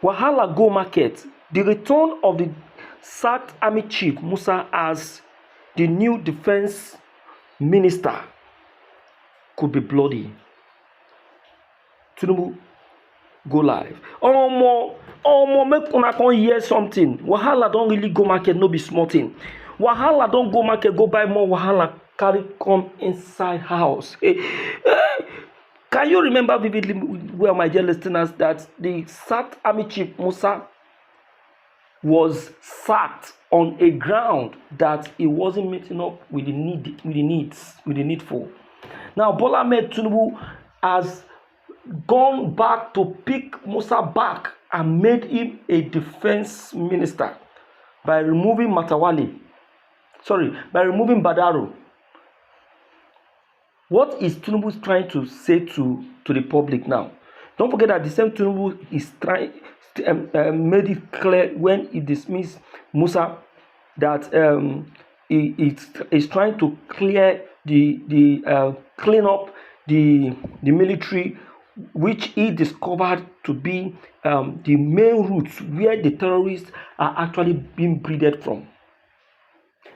Wahala go market. The return of the sacked army chief Musa as the new defense minister could be bloody. Tinubu go live. Make una come hear something. Wahala don't really go market, no be small thing. Wahala don't go market, go buy more wahala, carry come inside house. Can you remember vividly, well, my dear listeners, that the sacked army chief Musa was sacked on a ground that he wasn't meeting up with the needful. Now Bola Ahmed Tinubu has gone back to pick Musa back and made him a defense minister by removing Badaro. What is Tinubu trying to say to the public now? Don't forget that the same Tinubu is made it clear when he dismissed Musa that he is trying to clear clean up the military, which he discovered to be the main routes where the terrorists are actually being breeded from.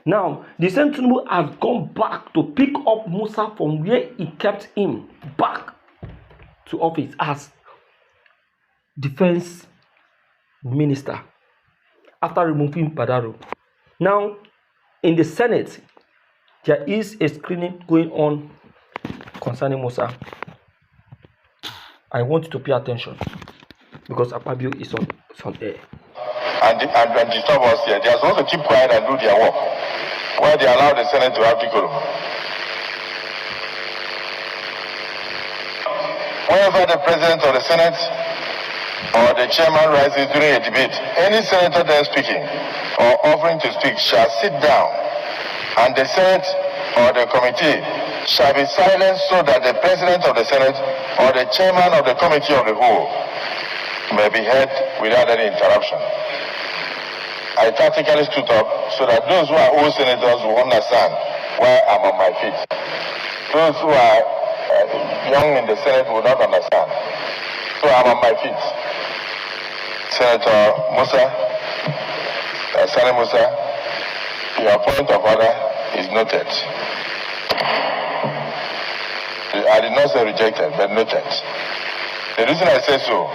Now, the same Tinubu has gone back to pick up Musa from where he kept him back to office as defense minister after removing Badaro. Now, in the Senate, there is a screening going on concerning Musa. I want you to pay attention because Akpabio is on air. And disturb us here. They are supposed to keep quiet and do their work, while they allow the Senate to have decorum. Whenever the President of the Senate or the Chairman rises during a debate, any senator then speaking or offering to speak shall sit down, and the Senate or the committee shall be silent so that the President of the Senate or the Chairman of the Committee of the Whole may be heard without any interruption. I tactically stood up so that those who are old senators will understand why I'm on my feet. Those who are young in the Senate will not understand. So I'm on my feet. Senator Musa, Sani Musa, your point of order is noted. I did not say rejected, but noted. The reason I say so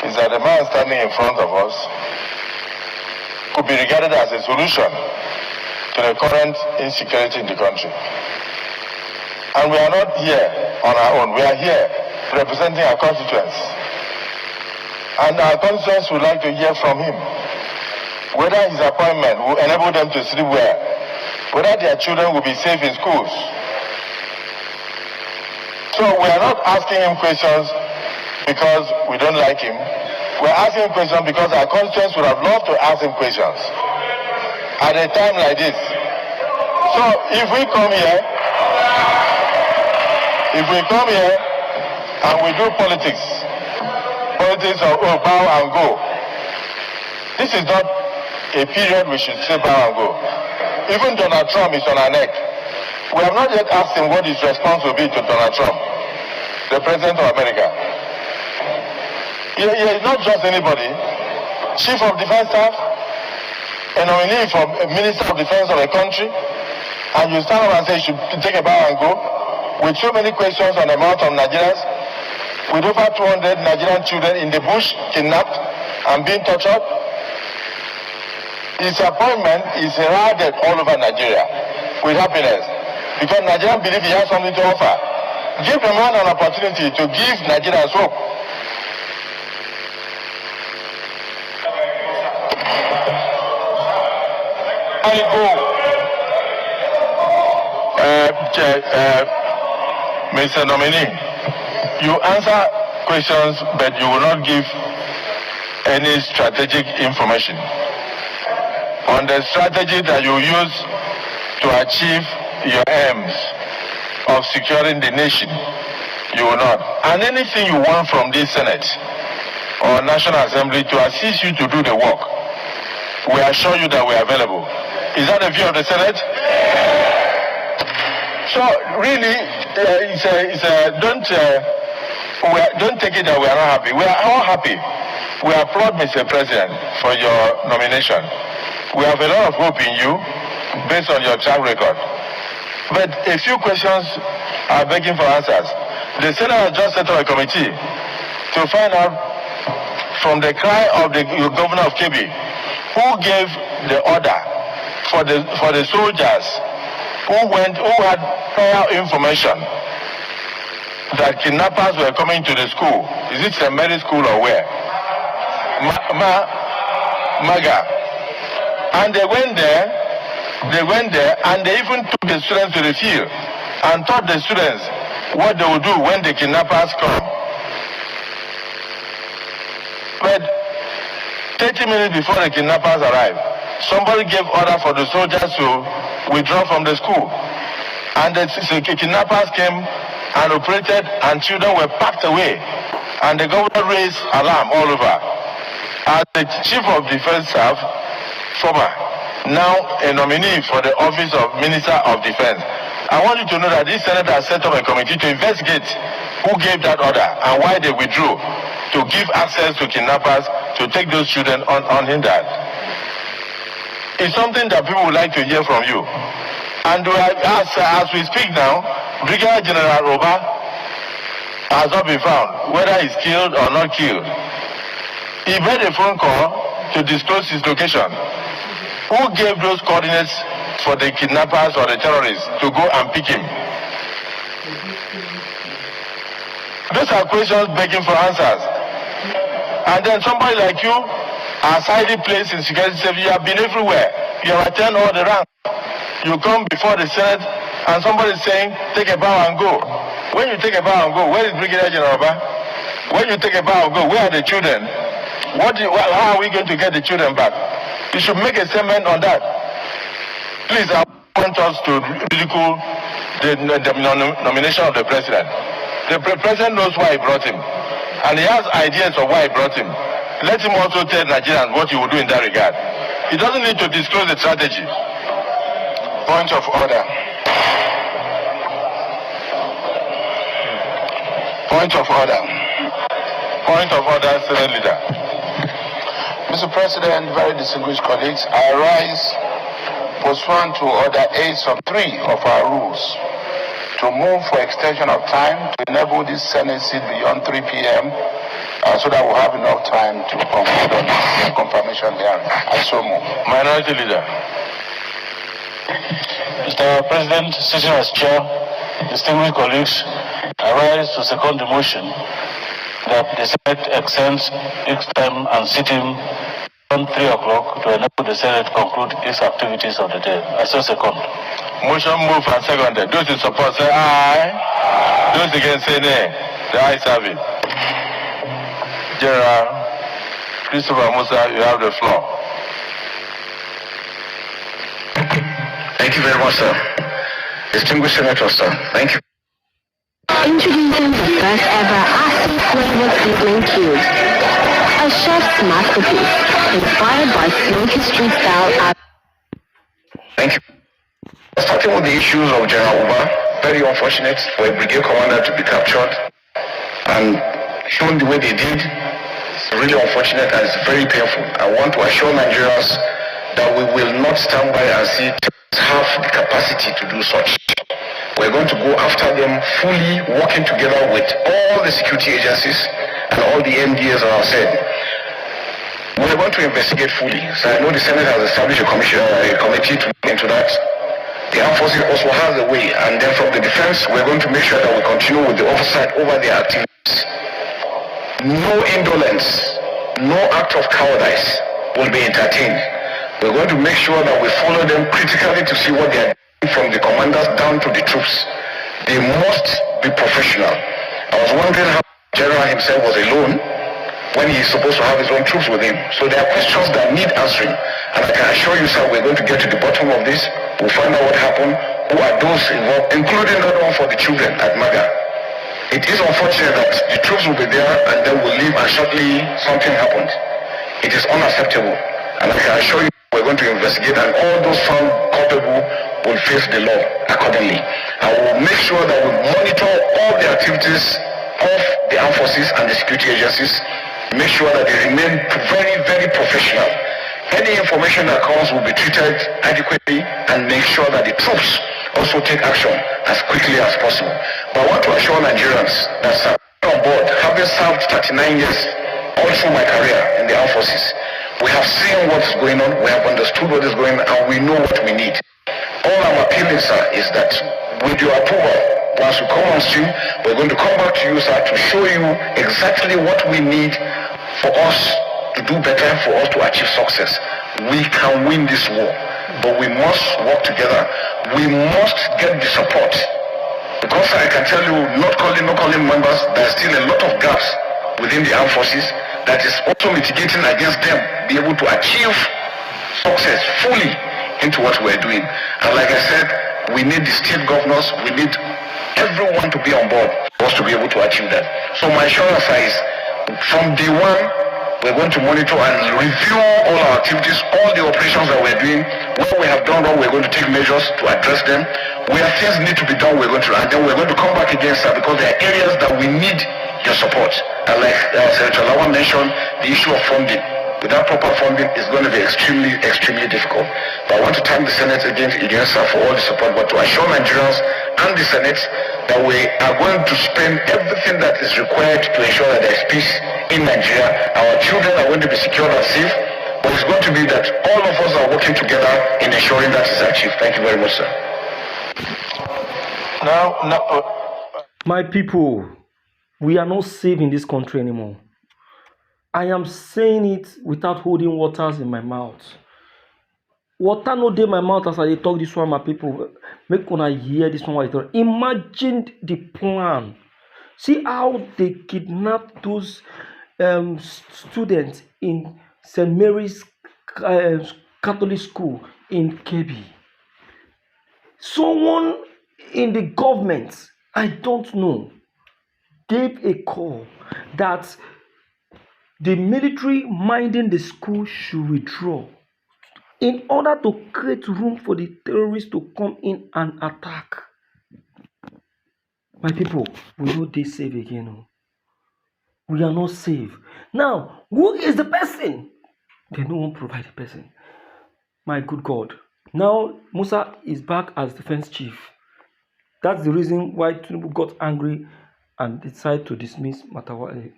is that the man standing in front of us could be regarded as a solution to the current insecurity in the country. And we are not here on our own. We are here representing our constituents. And our constituents would like to hear from him whether his appointment will enable them to sleep well, whether their children will be safe in schools. So we are not asking him questions because we don't like him. We're asking him questions because our constituents would have loved to ask him questions at a time like this. So if we come here and we do politics of bow and go, this is not a period we should say bow and go. Even Donald Trump is on our neck. We have not yet asked him what his response will be to Donald Trump, the President of America. He is not just anybody. Chief of Defense Staff, a nominee for Minister of Defense of a country, and you stand up and say you should take a bow and go, with so many questions on the mouth of Nigerians, with over 200 Nigerian children in the bush, kidnapped and being tortured. His appointment is heralded all over Nigeria with happiness, because Nigerians believe he has something to offer. Give the man an opportunity to give Nigerians hope. Mr. Nominee, you answer questions, but you will not give any strategic information on the strategy that you use to achieve your aims of securing the nation. You will not. And anything you want from this Senate or National Assembly to assist you to do the work, we assure you that we are available. Is that the view of the Senate? So really, don't take it that we are not happy. We are all happy. We applaud Mr. President for your nomination. We have a lot of hope in you based on your track record. But a few questions are begging for answers. The Senate has just set up a committee to find out from the cry of the governor of Kebbi, who gave the order for the soldiers who had prior information that kidnappers were coming to the school. Is it St. Mary's School or where? Maga. And they went there and they even took the students to the field and taught the students what they would do when the kidnappers come. But 30 minutes before the kidnappers arrived, somebody gave order for the soldiers to withdraw from the school. And the kidnappers came and operated, and children were packed away. And the governor raised alarm all over. As the Chief of Defense Staff, former, now a nominee for the office of Minister of Defense, I want you to know that this Senate has set up a committee to investigate who gave that order and why they withdrew to give access to kidnappers to take those children unhindered. It's something that people would like to hear from you. And as we speak now, Brigadier General Oba has not been found, whether he's killed or not killed. He made a phone call to disclose his location. Who gave those coordinates for the kidnappers or the terrorists to go and pick him? Those are questions begging for answers. And then somebody like you has highly placed in security service. You have been everywhere. You have attended all the ranks. You come before the Senate and somebody is saying, take a bow and go. When you take a bow and go, where is Brigadier General Oba? When you take a bow and go, where are the children? How are we going to get the children back? You should make a statement on that. Please, I want us to ridicule the nomination of the president. The president knows why he brought him. And he has ideas of why he brought him. Let him also tell Nigerians what he will do in that regard. He doesn't need to disclose the strategy. Point of order. Point of order. Point of order, Senate Leader. Mr. President, very distinguished colleagues, I rise pursuant to Order 8 sub 3 of our rules to move for extension of time to enable this Senate seat beyond 3 p.m. So that we'll have enough time to conclude on this confirmation hearing. I so move. Minority Leader. Mr. President, sitting as chair, distinguished colleagues, I rise to second the motion that the Senate extends its time and sitting on 3 o'clock to enable the Senate to conclude its activities of the day. I so second. Motion moved and seconded. Those in support say aye. Those against say nay. The ayes have it. General Christopher Musa, you have the floor. Thank you very much, sir. Distinguished Senator, sir. Thank you. Introducing the first ever acid flavored seedling cubes. A chef's masterpiece, inspired by smoky street style. Thank you. Starting with the issues of General Uba, very unfortunate for a brigade commander to be captured and shown the way they did. It's really unfortunate and it's very painful. I want to assure Nigerians that we will not stand by and see have the capacity to do such. We're going to go after them fully, working together with all the security agencies and all the MDAs, as I said. We're going to investigate fully. So I know the Senate has established a committee to look into that. The armed forces also has a way, and then from the defense, we're going to make sure that we continue with the oversight over their activities. No indolence, no act of cowardice will be entertained. We're going to make sure that we follow them critically to see what they are doing from the commanders down to the troops. They must be professional. I was wondering how the general himself was alone when he's supposed to have his own troops with him. So there are questions that need answering. And I can assure you, sir, we're going to get to the bottom of this. We'll find out what happened, who are those involved, including that one for the children at Maga. It is unfortunate that the troops will be there and then we'll leave and shortly something happened. It is unacceptable. And I can assure you we're going to investigate and all those found culpable will face the law accordingly. And we'll make sure that we monitor all the activities of the armed forces and the security agencies make sure that they remain very, very professional. Any information that comes will be treated adequately and make sure that the troops also take action as quickly as possible. But I want to assure Nigerians that on board, having served 39 years all through my career in the armed forces, we have seen what is going on, we have understood what is going on, and we know what we need. All I'm appealing, sir, is that with your approval, once you come on stream, we're going to come back to you, sir, to show you exactly what we need for us to do better, for us to achieve success. We can win this war, but we must work together. We must get the support. Because I can tell you, not calling members, there's still a lot of gaps within the armed forces that is also mitigating against them, be able to achieve success fully into what we're doing. And like I said, we need the state governors, we need everyone to be on board for us to be able to achieve that. So my assurance is, from day one, we're going to monitor and review all our activities, all the operations that we're doing. Where we have done wrong, we're going to take measures to address them. Where things need to be done, and then we're going to come back again, sir, because there are areas that we need your support. And like Senator Lawan mentioned, the issue of funding. Without proper funding, it's going to be extremely, extremely difficult. But I want to thank the Senate again, sir, for all the support, but to assure Nigerians and the Senate that we are going to spend everything that is required to ensure that there is peace in Nigeria. Our children are going to be secure and safe, but it's going to be that all of us are working together in ensuring that is achieved. Thank you very much, sir. My people, we are not safe in this country anymore. I am saying it without holding waters in my mouth. Water no dey my mouth as I talk this one, my people. Make una hear this one. Imagine the plan. See how they kidnapped those students in St. Mary's Catholic School in Kebbi. Someone in the government, I don't know, gave a call that the military minding the school should withdraw in order to create room for the terrorists to come in and attack. My people, we know they safe again. We are not safe. Now, who is the person? They no one provide the person. My good God. Now, Musa is back as defense chief. That's the reason why Tinubu got angry and decided to dismiss Badaru.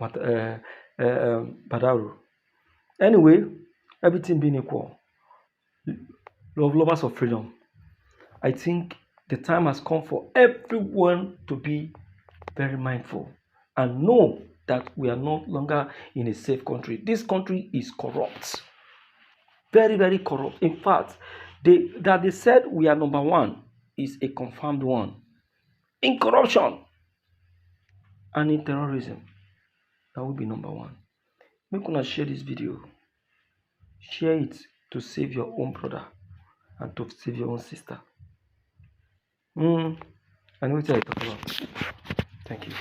Anyway, everything being equal, lovers of freedom, I think the time has come for everyone to be very mindful and know that we are no longer in a safe country. This country is corrupt, very, very corrupt. In fact, that they said we are number one is a confirmed one in corruption and in terrorism. That will be number one. Make una share this video. Share it to save your own brother and to save your own sister. I know what I talk about. Thank you.